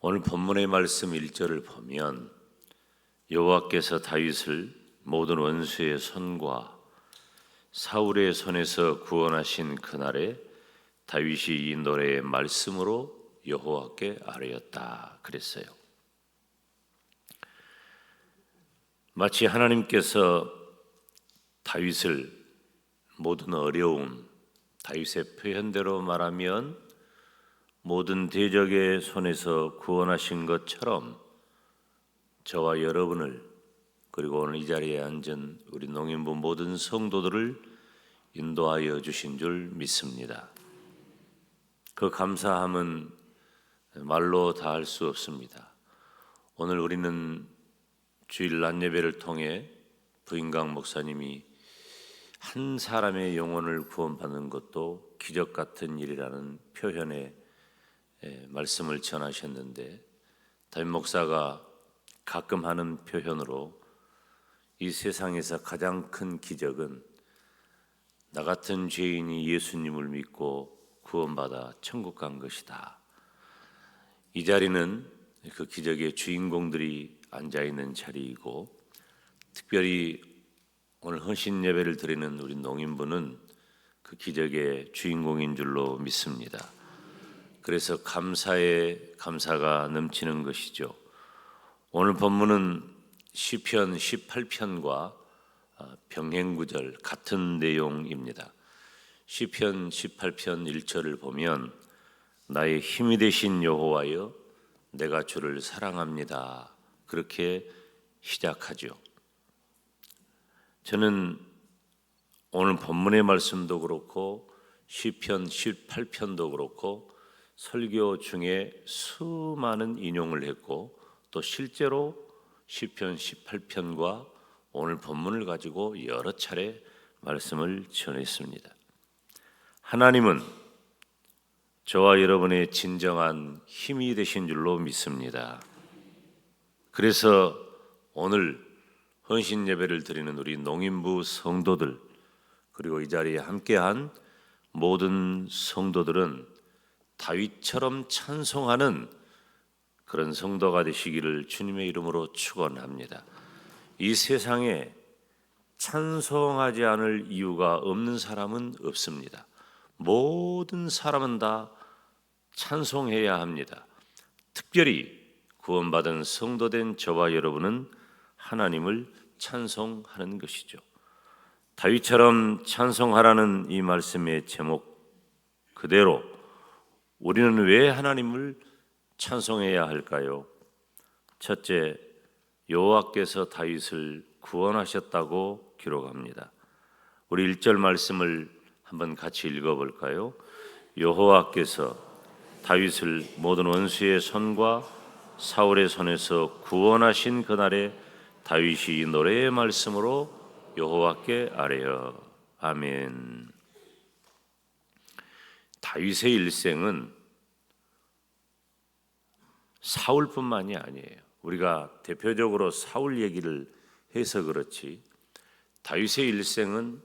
오늘 본문의 말씀 1절을 보면 여호와께서 다윗을 모든 원수의 손과 사울의 손에서 구원하신 그날에 다윗이 이 노래의 말씀으로 여호와께 아뢰었다 그랬어요. 마치 하나님께서 다윗을 모든 어려움, 다윗의 표현대로 말하면 모든 대적의 손에서 구원하신 것처럼 저와 여러분을, 그리고 오늘 이 자리에 앉은 우리 농인부 모든 성도들을 인도하여 주신 줄 믿습니다. 그 감사함은 말로 다 할 수 없습니다. 오늘 우리는 주일 낮 예배를 통해 부인강 목사님이 한 사람의 영혼을 구원받는 것도 기적 같은 일이라는 표현에 말씀을 전하셨는데, 담임 목사가 가끔 하는 표현으로 이 세상에서 가장 큰 기적은 나 같은 죄인이 예수님을 믿고 구원받아 천국 간 것이다. 이 자리는 그 기적의 주인공들이 앉아있는 자리이고, 특별히 오늘 헌신 예배를 드리는 우리 농인부는 그 기적의 주인공인 줄로 믿습니다. 그래서 감사에 감사가 넘치는 것이죠. 오늘 본문은 시편 18편과 병행구절 같은 내용입니다. 시편 18편 1절을 보면 나의 힘이 되신 여호와여 내가 주를 사랑합니다. 그렇게 시작하죠. 저는 오늘 본문의 말씀도 그렇고 시편 18편도 그렇고 설교 중에 수많은 인용을 했고, 또 실제로 시편 18편과 오늘 본문을 가지고 여러 차례 말씀을 전했습니다. 하나님은 저와 여러분의 진정한 힘이 되신 줄로 믿습니다. 그래서 오늘 헌신 예배를 드리는 우리 농인부 성도들, 그리고 이 자리에 함께한 모든 성도들은 다윗처럼 찬송하는 그런 성도가 되시기를 주님의 이름으로 축원합니다. 이 세상에 찬송하지 않을 이유가 없는 사람은 없습니다. 모든 사람은 다 찬송해야 합니다. 특별히 구원받은 성도된 저와 여러분은 하나님을 찬송하는 것이죠. 다윗처럼 찬송하라는 이 말씀의 제목 그대로 우리는 왜 하나님을 찬송해야 할까요? 첫째, 여호와께서 다윗을 구원하셨다고 기록합니다. 우리 1절 말씀을 한번 같이 읽어볼까요? 여호와께서 다윗을 모든 원수의 손과 사울의 손에서 구원하신 그날에 다윗이 이 노래의 말씀으로 여호와께 아뢰어. 아멘. 다윗의 일생은 사울뿐만이 아니에요. 우리가 대표적으로 사울 얘기를 해서 그렇지, 다윗의 일생은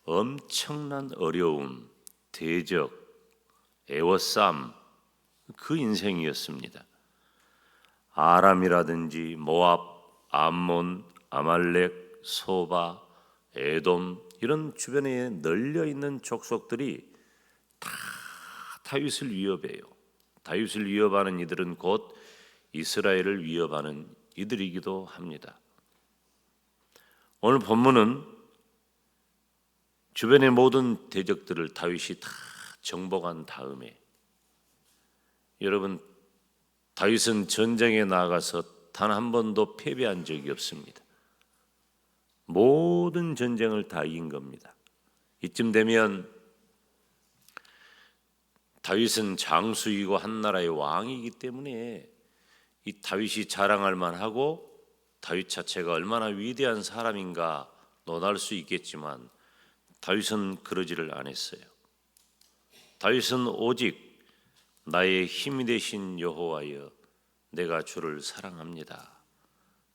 엄청난 어려움, 대적, 애워싸움, 그 인생이었습니다. 아람이라든지 모압, 암몬, 아말렉, 소바, 에돔, 이런 주변에 널려있는 족속들이 다 다윗을 위협해요. 다윗을 위협하는 이들은 곧 이스라엘을 위협하는 이들이기도 합니다. 오늘 본문은 주변의 모든 대적들을 다윗이 다 정복한 다음에, 여러분, 다윗은 전쟁에 나가서 단 한 번도 패배한 적이 없습니다. 모든 전쟁을 다 이긴 겁니다. 이쯤 되면 다윗은 장수이고 한 나라의 왕이기 때문에 이 다윗이 자랑할 만하고 다윗 자체가 얼마나 위대한 사람인가 논할 수 있겠지만, 다윗은 그러지를 않았어요. 다윗은 오직 나의 힘이 되신 여호와여 내가 주를 사랑합니다.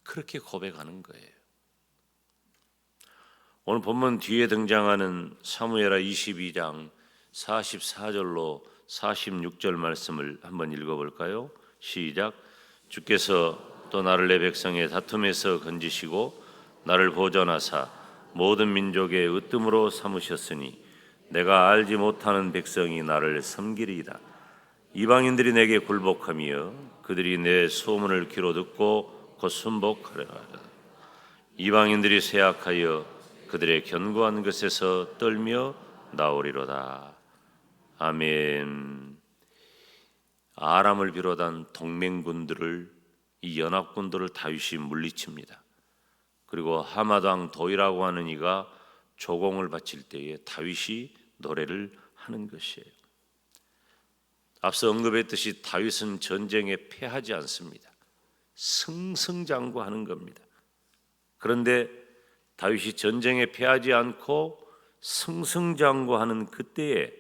그렇게 고백하는 거예요. 오늘 본문 뒤에 등장하는 사무엘하 22장 44절로 46절 말씀을 한번 읽어볼까요? 시작. 주께서 또 나를 내 백성의 다툼에서 건지시고 나를 보전하사 모든 민족의 으뜸으로 삼으셨으니 내가 알지 못하는 백성이 나를 섬기리이다. 이방인들이 내게 굴복하며 그들이 내 소문을 귀로 듣고 곧 순복하리라. 이방인들이 쇠약하여 그들의 견고한 것에서 떨며 나오리로다. 아멘. 아람을 비롯한 동맹군들을, 이 연합군들을 다윗이 물리칩니다. 그리고 하맛 왕 도이라고 하는 이가 조공을 바칠 때에 다윗이 노래를 하는 것이에요. 앞서 언급했듯이 다윗은 전쟁에 패하지 않습니다. 승승장구하는 겁니다. 그런데 다윗이 전쟁에 패하지 않고 승승장구하는 그때에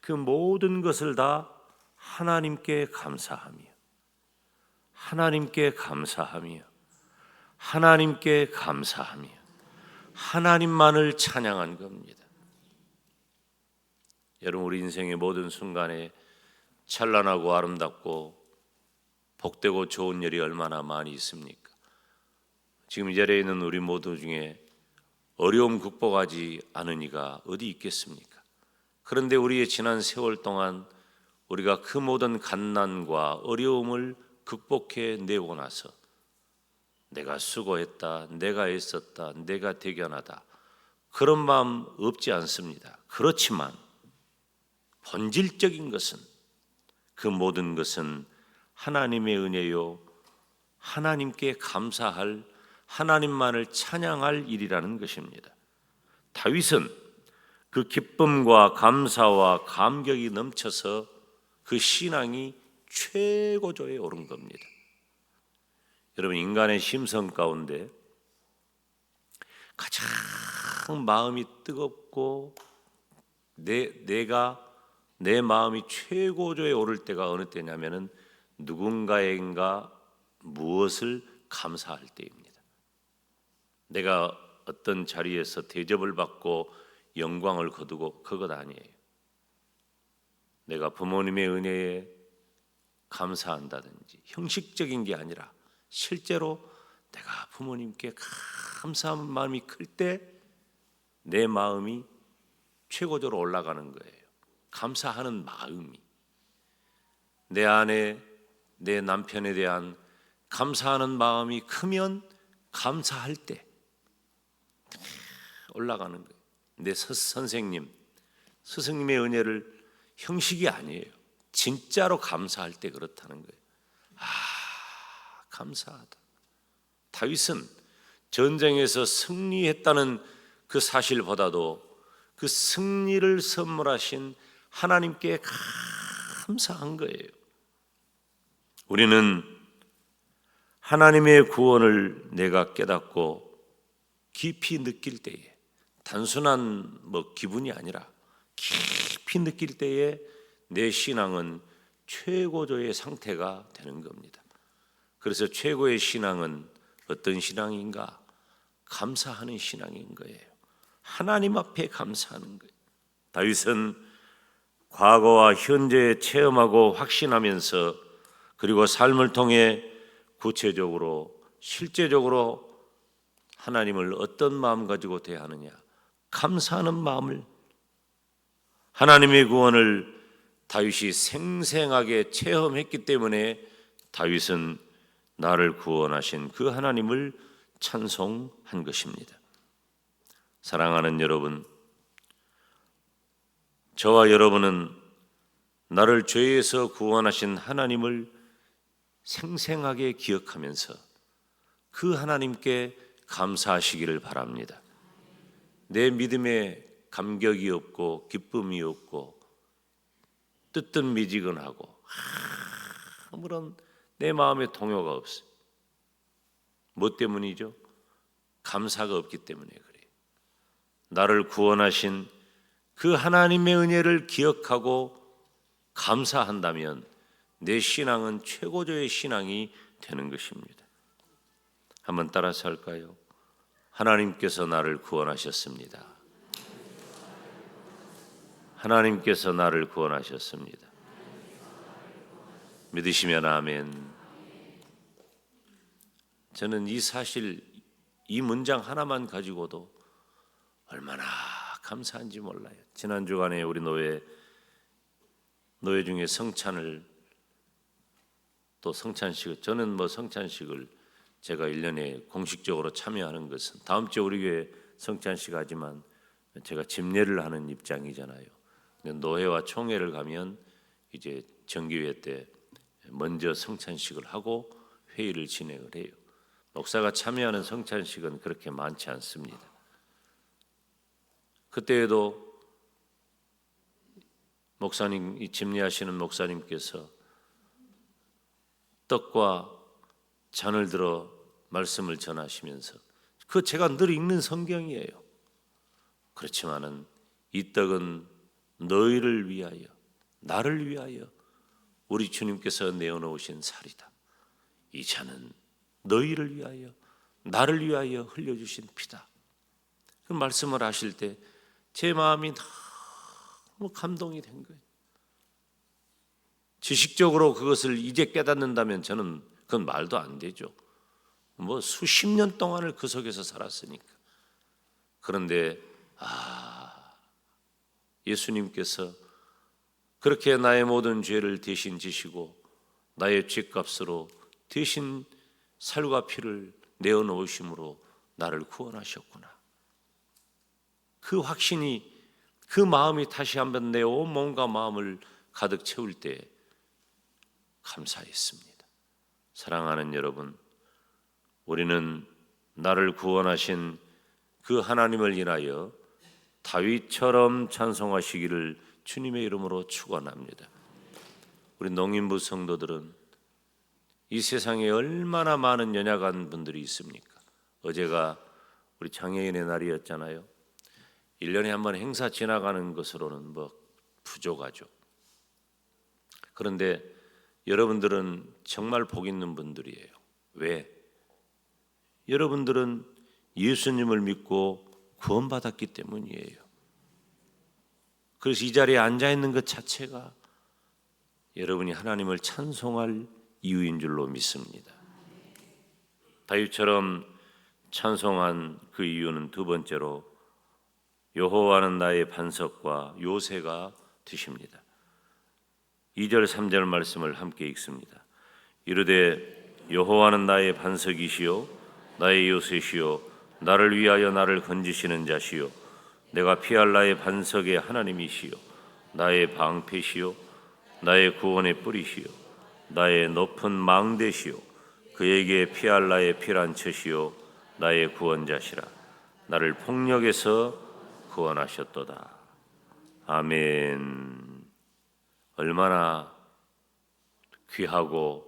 그 모든 것을 다 하나님께 감사하며 하나님께 감사하며 하나님께 감사하며 하나님만을 찬양한 겁니다. 여러분, 우리 인생의 모든 순간에 찬란하고 아름답고 복되고 좋은 일이 얼마나 많이 있습니까? 지금 이 자리에 있는 우리 모두 중에 어려움 극복하지 않은 이가 어디 있겠습니까? 그런데 우리의 지난 세월 동안 우리가 그 모든 갓난과 어려움을 극복해 내고 나서 내가 수고했다, 내가 애썼다, 내가 대견하다, 그런 마음 없지 않습니다. 그렇지만 본질적인 것은, 그 모든 것은 하나님의 은혜요, 하나님께 감사할, 하나님만을 찬양할 일이라는 것입니다. 다윗은 그 기쁨과 감사와 감격이 넘쳐서 그 신앙이 최고조에 오른 겁니다. 여러분, 인간의 심성 가운데 가장 마음이 뜨겁고 내 마음이 최고조에 오를 때가 어느 때냐면은 누군가에게 무엇을 감사할 때입니다. 내가 어떤 자리에서 대접을 받고 영광을 거두고 그것 아니에요. 내가 부모님의 은혜에 감사한다든지 형식적인 게 아니라 실제로 내가 부모님께 감사한 마음이 클 때 내 마음이 최고조로 올라가는 거예요. 감사하는 마음이, 내 아내, 내 남편에 대한 감사하는 마음이 크면 감사할 때 올라가는 거예요. 내 선생님, 스승님의 은혜를 형식이 아니에요. 진짜로 감사할 때 그렇다는 거예요. 감사하다. 다윗은 전쟁에서 승리했다는 그 사실보다도 그 승리를 선물하신 하나님께 감사한 거예요. 우리는 하나님의 구원을 내가 깨닫고 깊이 느낄 때에, 단순한 기분이 아니라 깊이 느낄 때에 내 신앙은 최고조의 상태가 되는 겁니다. 그래서 최고의 신앙은 어떤 신앙인가? 감사하는 신앙인 거예요. 하나님 앞에 감사하는 거예요. 다윗은 과거와 현재에 체험하고 확신하면서, 그리고 삶을 통해 구체적으로 실제적으로 하나님을 어떤 마음 가지고 대하느냐, 감사하는 마음을, 하나님의 구원을 다윗이 생생하게 체험했기 때문에 다윗은 나를 구원하신 그 하나님을 찬송한 것입니다. 사랑하는 여러분, 저와 여러분은 나를 죄에서 구원하신 하나님을 생생하게 기억하면서 그 하나님께 감사하시기를 바랍니다. 내 믿음에 감격이 없고 기쁨이 없고 뜨뜻미지근하고 아무런 내 마음에 동요가 없어요. 뭐 때문이죠? 감사가 없기 때문에 그래요. 나를 구원하신 그 하나님의 은혜를 기억하고 감사한다면 내 신앙은 최고조의 신앙이 되는 것입니다. 한번 따라서 할까요? 하나님께서 나를 구원하셨습니다. 하나님께서 나를 구원하셨습니다. 믿으시면 아멘. 저는 이 사실, 이 문장 하나만 가지고도 얼마나 감사한지 몰라요. 지난 주간에 우리 노예 중에 성찬을, 또 성찬식, 저는 성찬식을 제가 1년에 공식적으로 참여하는 것은, 다음 주에 우리 교회 성찬식 하지만 제가 집례를 하는 입장이잖아요. 노회와 총회를 가면 이제 정기회 때 먼저 성찬식을 하고 회의를 진행을 해요. 목사가 참여하는 성찬식은 그렇게 많지 않습니다. 그때에도 목사님, 이 집례하시는 목사님께서 떡과 잔을 들어 말씀을 전하시면서, 그 제가 늘 읽는 성경이에요. 그렇지만은 이 떡은 너희를 위하여, 나를 위하여 우리 주님께서 내어놓으신 살이다. 이 잔은 너희를 위하여, 나를 위하여 흘려주신 피다. 그 말씀을 하실 때 제 마음이 너무 감동이 된 거예요. 지식적으로 그것을 이제 깨닫는다면 저는 그건 말도 안 되죠. 수십 년 동안을 그 속에서 살았으니까. 그런데 예수님께서 그렇게 나의 모든 죄를 대신 지시고 나의 죄값으로 대신 살과 피를 내어놓으심으로 나를 구원하셨구나. 그 확신이, 그 마음이 다시 한번 내 온 몸과 마음을 가득 채울 때 감사했습니다. 사랑하는 여러분, 우리는 나를 구원하신 그 하나님을 인하여 다윗처럼 찬송하시기를 주님의 이름으로 축원합니다. 우리 농인부 성도들은 이 세상에 얼마나 많은 연약한 분들이 있습니까? 어제가 우리 장애인의 날이었잖아요. 1년에 한 번 행사 지나가는 것으로는 부족하죠. 그런데 여러분들은 정말 복 있는 분들이에요. 왜? 여러분들은 예수님을 믿고 구원받았기 때문이에요. 그래서 이 자리에 앉아있는 것 자체가 여러분이 하나님을 찬송할 이유인 줄로 믿습니다. 다윗처럼 찬송한 그 이유는 두 번째로 여호와는 나의 반석과 요새가 되십니다. 2절 3절 말씀을 함께 읽습니다. 이르되 여호와는 나의 반석이시요 나의 요새시요 나를 위하여 나를 건지시는 자시요 내가 피할 나의 반석의 하나님이시요 나의 방패시요 나의 구원의 뿌리시요 나의 높은 망대시요 그에게 피할 나의 피란처시요 나의 구원자시라. 나를 폭력에서 구원하셨도다. 아멘. 얼마나 귀하고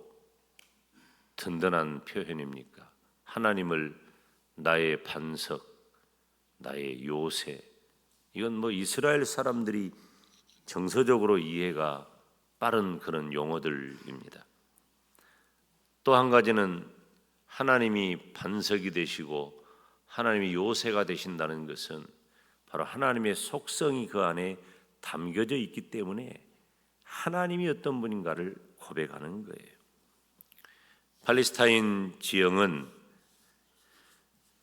든든한 표현입니까? 하나님을 나의 반석, 나의 요새. 이건 이스라엘 사람들이 정서적으로 이해가 빠른 그런 용어들입니다. 또 한 가지는 하나님이 반석이 되시고 하나님이 요새가 되신다는 것은 바로 하나님의 속성이 그 안에 담겨져 있기 때문에 하나님이 어떤 분인가를 고백하는 거예요. 팔레스타인 지형은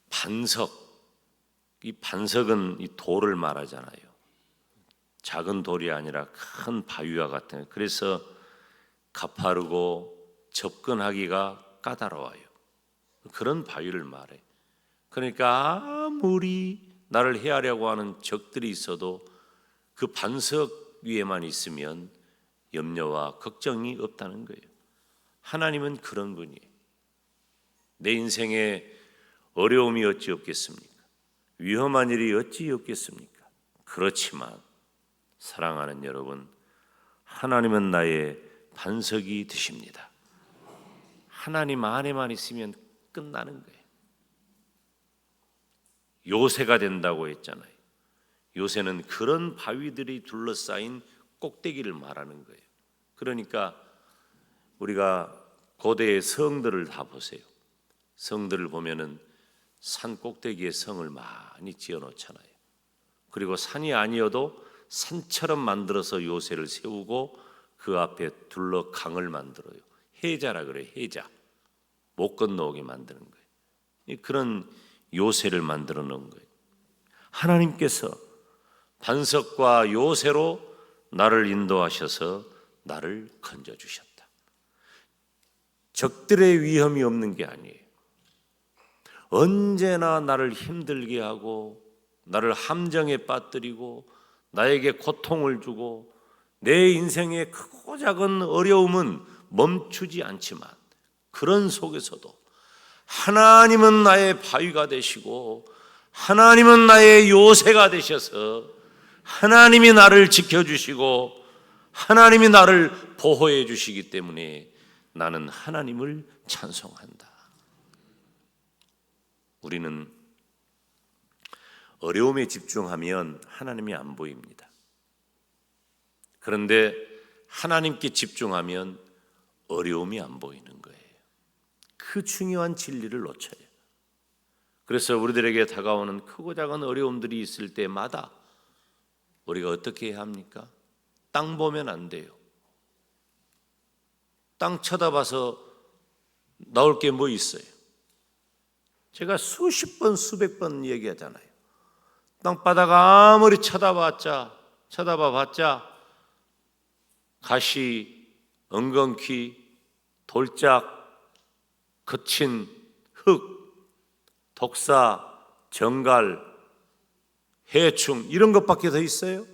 반석, 이 반석은 이 돌을 말하잖아요. 작은 돌이 아니라 큰 바위와 같은, 그래서 가파르고 접근하기가 까다로워요. 그런 바위를 말해. 그러니까 아무리 나를 해하려고 하는 적들이 있어도 그 반석 위에만 있으면 염려와 걱정이 없다는 거예요. 하나님은 그런 분이에요. 내 인생에 어려움이 어찌 없겠습니까? 위험한 일이 어찌 없겠습니까? 그렇지만 사랑하는 여러분, 하나님은 나의 반석이 되십니다. 하나님 안에만 있으면 끝나는 거예요. 요새가 된다고 했잖아요. 요새는 그런 바위들이 둘러싸인 꼭대기를 말하는 거예요. 그러니까 우리가 고대의 성들을 다 보세요. 성들을 보면은 산 꼭대기에 성을 많이 지어 놓잖아요. 그리고 산이 아니어도 산처럼 만들어서 요새를 세우고 그 앞에 둘러 강을 만들어요. 해자라 그래요. 해자. 못 건너오게 만드는 거예요. 그런 요새를 만들어 놓은 거예요. 하나님께서 반석과 요새로 나를 인도하셔서 나를 건져주셨다. 적들의 위험이 없는 게 아니에요. 언제나 나를 힘들게 하고 나를 함정에 빠뜨리고 나에게 고통을 주고 내 인생의 크고 작은 어려움은 멈추지 않지만 그런 속에서도 하나님은 나의 바위가 되시고 하나님은 나의 요새가 되셔서 하나님이 나를 지켜주시고 하나님이 나를 보호해 주시기 때문에 나는 하나님을 찬송한다. 우리는 어려움에 집중하면 하나님이 안 보입니다. 그런데 하나님께 집중하면 어려움이 안 보이는 거예요. 그 중요한 진리를 놓쳐요. 그래서 우리들에게 다가오는 크고 작은 어려움들이 있을 때마다 우리가 어떻게 해야 합니까? 땅 보면 안 돼요. 땅 쳐다봐서 나올 게 뭐 있어요? 제가 수십 번, 수백 번 얘기하잖아요. 땅바닥 아무리 쳐다봐봤자 가시, 엉겅퀴, 돌짝, 거친 흙, 독사, 정갈, 해충 이런 것밖에 더 있어요?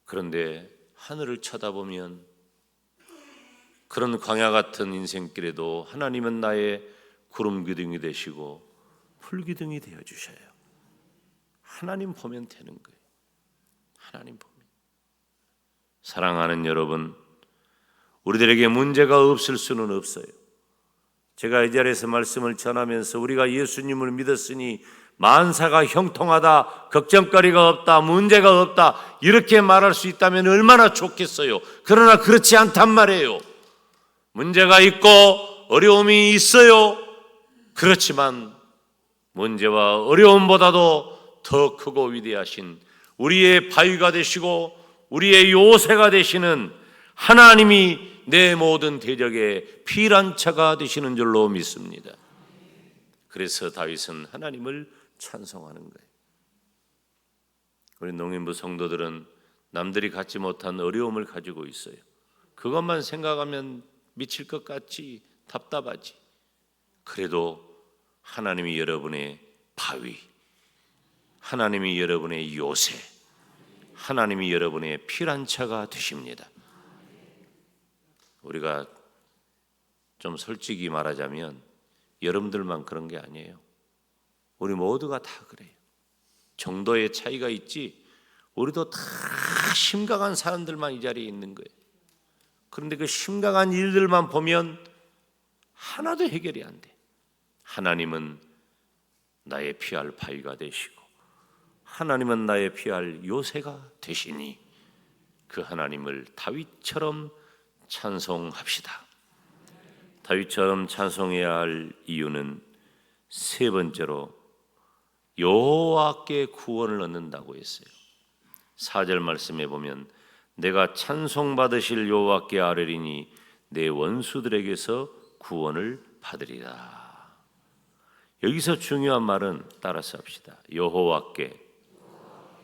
그런데 하늘을 쳐다보면 그런 광야 같은 인생길에도 하나님은 나의 구름 기둥이 되시고 풀 기둥이 되어 주셔요. 하나님 보면 되는 거예요. 하나님 보면. 사랑하는 여러분, 우리들에게 문제가 없을 수는 없어요. 제가 이 자리에서 말씀을 전하면서 우리가 예수님을 믿었으니 만사가 형통하다, 걱정거리가 없다, 문제가 없다 이렇게 말할 수 있다면 얼마나 좋겠어요. 그러나 그렇지 않단 말이에요. 문제가 있고 어려움이 있어요. 그렇지만 문제와 어려움보다도 더 크고 위대하신 우리의 바위가 되시고 우리의 요새가 되시는 하나님이 내 모든 대적의 피난처가 되시는 줄로 믿습니다. 그래서 다윗은 하나님을 찬송하는 거예요. 우리 농인부 성도들은 남들이 갖지 못한 어려움을 가지고 있어요. 그것만 생각하면 미칠 것 같지, 답답하지. 그래도 하나님이 여러분의 바위, 하나님이 여러분의 요새, 하나님이 여러분의 피난처가 되십니다. 우리가 좀 솔직히 말하자면 여러분들만 그런 게 아니에요. 우리 모두가 다 그래요. 정도의 차이가 있지 우리도 다 심각한 사람들만 이 자리에 있는 거예요. 그런데 그 심각한 일들만 보면 하나도 해결이 안 돼. 하나님은 나의 피할 바위가 되시고 하나님은 나의 피할 요새가 되시니 그 하나님을 다윗처럼 찬송합시다. 다윗처럼 찬송해야 할 이유는 세 번째로 여호와께 구원을 얻는다고 했어요. 4절 말씀에 보면 내가 찬송받으실 여호와께 아뢰리니 내 원수들에게서 구원을 받으리라. 여기서 중요한 말은 따라서 합시다. 여호와께,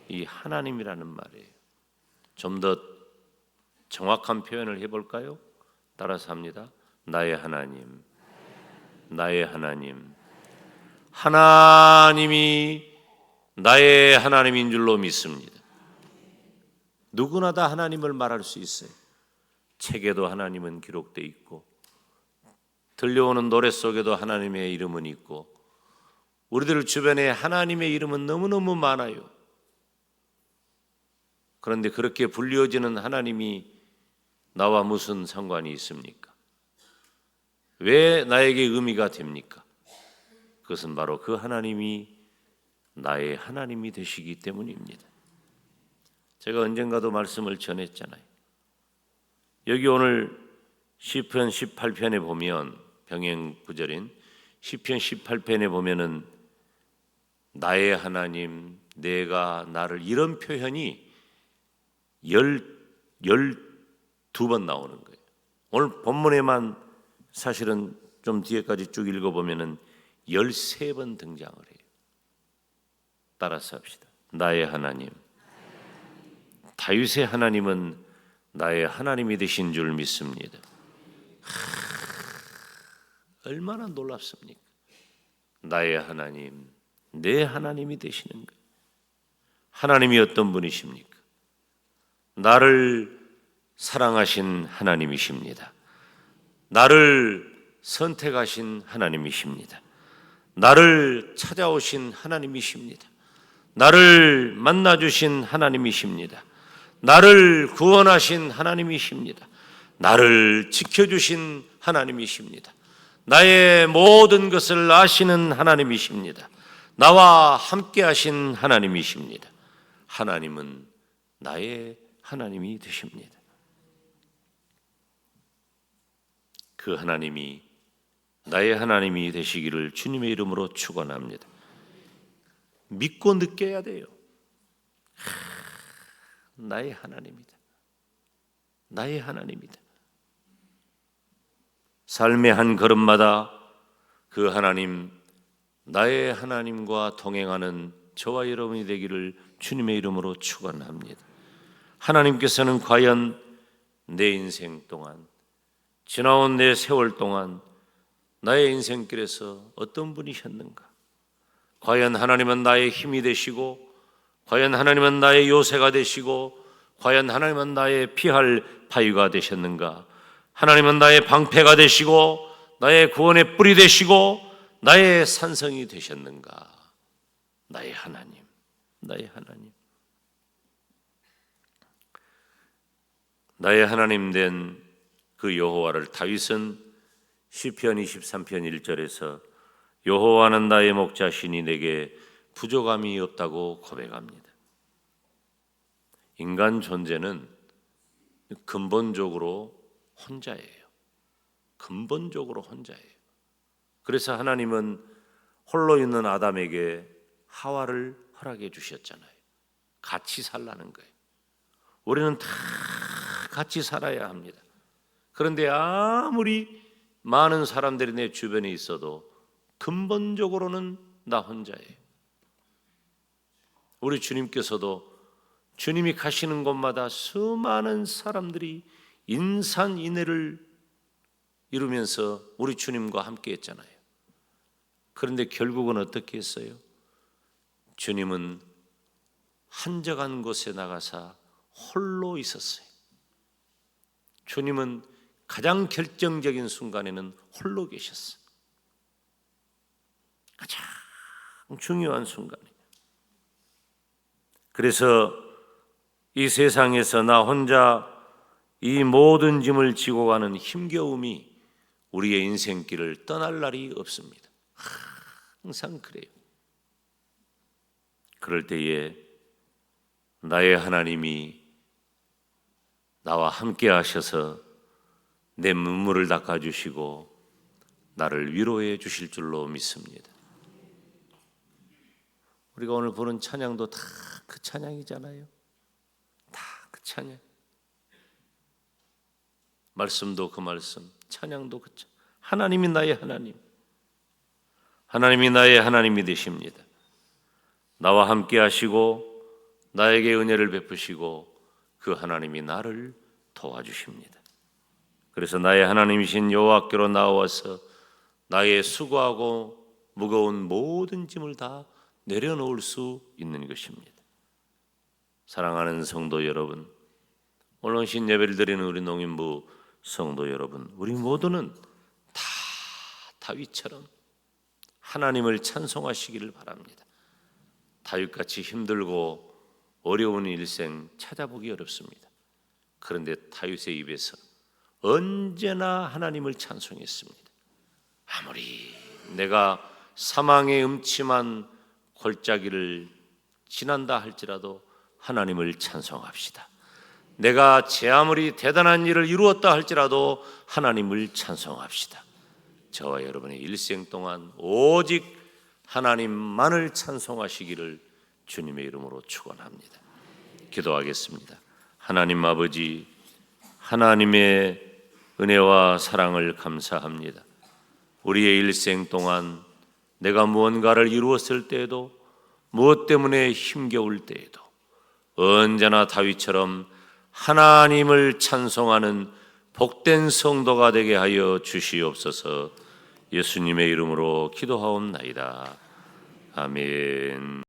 이 하나님이라는 말이에요. 좀 더 정확한 표현을 해볼까요? 따라서 합니다. 나의 하나님, 나의 하나님. 하나님이 나의 하나님인 줄로 믿습니다. 누구나 다 하나님을 말할 수 있어요. 책에도 하나님은 기록되어 있고 들려오는 노래 속에도 하나님의 이름은 있고 우리들 주변에 하나님의 이름은 너무너무 많아요. 그런데 그렇게 불리어지는 하나님이 나와 무슨 상관이 있습니까? 왜 나에게 의미가 됩니까? 그것은 바로 그 하나님이 나의 하나님이 되시기 때문입니다. 제가 언젠가도 말씀을 전했잖아요. 여기 오늘 시편 18편에 보면 병행 구절인 시편 18편에 보면은 나의 하나님, 내가 나를 이런 표현이 12번 나오는 거예요. 오늘 본문에만 사실은 좀 뒤에까지 쭉 읽어보면은 13번 등장을 해요. 따라서 합시다. 나의 하나님. 다윗의 하나님은 나의 하나님이 되신 줄 믿습니다. 얼마나 놀랍습니까? 나의 하나님, 내 하나님이 되시는 거예요. 하나님이 어떤 분이십니까? 나를 사랑하신 하나님이십니다. 나를 선택하신 하나님이십니다. 나를 찾아오신 하나님이십니다. 나를 만나주신 하나님이십니다. 나를 구원하신 하나님이십니다. 나를 지켜주신 하나님이십니다. 나의 모든 것을 아시는 하나님이십니다. 나와 함께 하신 하나님이십니다. 하나님은 나의 하나님이 되십니다. 그 하나님이 나의 하나님이 되시기를 주님의 이름으로 축원합니다. 믿고 느껴야 돼요. 나의 하나님이다. 나의 하나님이다. 삶의 한 걸음마다 그 하나님, 나의 하나님과 동행하는 저와 여러분이 되기를 주님의 이름으로 축원합니다. 하나님께서는 과연 내 인생 동안, 지나온 내 세월 동안 나의 인생길에서 어떤 분이셨는가? 과연 하나님은 나의 힘이 되시고, 과연 하나님은 나의 요새가 되시고, 과연 하나님은 나의 피할 바위가 되셨는가? 하나님은 나의 방패가 되시고, 나의 구원의 뿔이 되시고, 나의 산성이 되셨는가? 나의 하나님, 나의 하나님. 나의 하나님 된 그 여호와를 다윗은 시편 23편 1절에서 여호와는 나의 목자시니 내게 부족함이 없다고 고백합니다. 인간 존재는 근본적으로 혼자예요. 근본적으로 혼자예요. 그래서 하나님은 홀로 있는 아담에게 하와를 허락해 주셨잖아요. 같이 살라는 거예요. 우리는 다 같이 살아야 합니다. 그런데 아무리 많은 사람들이 내 주변에 있어도 근본적으로는 나 혼자예요. 우리 주님께서도 주님이 가시는 곳마다 수많은 사람들이 인산인해를 이루면서 우리 주님과 함께 했잖아요. 그런데 결국은 어떻게 했어요? 주님은 한적한 곳에 나가사 홀로 있었어요. 주님은 가장 결정적인 순간에는 홀로 계셨어요. 가장 중요한 순간이에요. 그래서 이 세상에서 나 혼자 이 모든 짐을 지고 가는 힘겨움이 우리의 인생길을 떠날 날이 없습니다. 항상 그래요. 그럴 때에 나의 하나님이 나와 함께 하셔서 내 눈물을 닦아주시고 나를 위로해 주실 줄로 믿습니다. 우리가 오늘 부른 찬양도 다 그 찬양이잖아요. 다 그 찬양. 말씀도 그 말씀, 찬양도 그 찬양. 하나님이 나의 하나님. 하나님이 나의 하나님이 되십니다. 나와 함께 하시고 나에게 은혜를 베푸시고 그 하나님이 나를 도와주십니다. 그래서 나의 하나님이신 여호와께로 나와서 나의 수고하고 무거운 모든 짐을 다 내려놓을 수 있는 것입니다. 사랑하는 성도 여러분, 오늘 신 예배를 드리는 우리 농인부 성도 여러분, 우리 모두는 다 다윗처럼 하나님을 찬송하시기를 바랍니다. 다윗같이 힘들고 어려운 일생 찾아보기 어렵습니다. 그런데 다윗의 입에서 언제나 하나님을 찬송했습니다. 아무리 내가 사망의 음침한 골짜기를 지난다 할지라도 하나님을 찬송합시다. 내가 제 아무리 대단한 일을 이루었다 할지라도 하나님을 찬송합시다. 저와 여러분의 일생 동안 오직 하나님만을 찬송하시기를 주님의 이름으로 축원합니다. 기도하겠습니다. 하나님 아버지, 하나님의 은혜와 사랑을 감사합니다. 우리의 일생 동안 내가 무언가를 이루었을 때에도, 무엇 때문에 힘겨울 때에도 언제나 다윗처럼 하나님을 찬송하는 복된 성도가 되게 하여 주시옵소서. 예수님의 이름으로 기도하옵나이다. 아멘.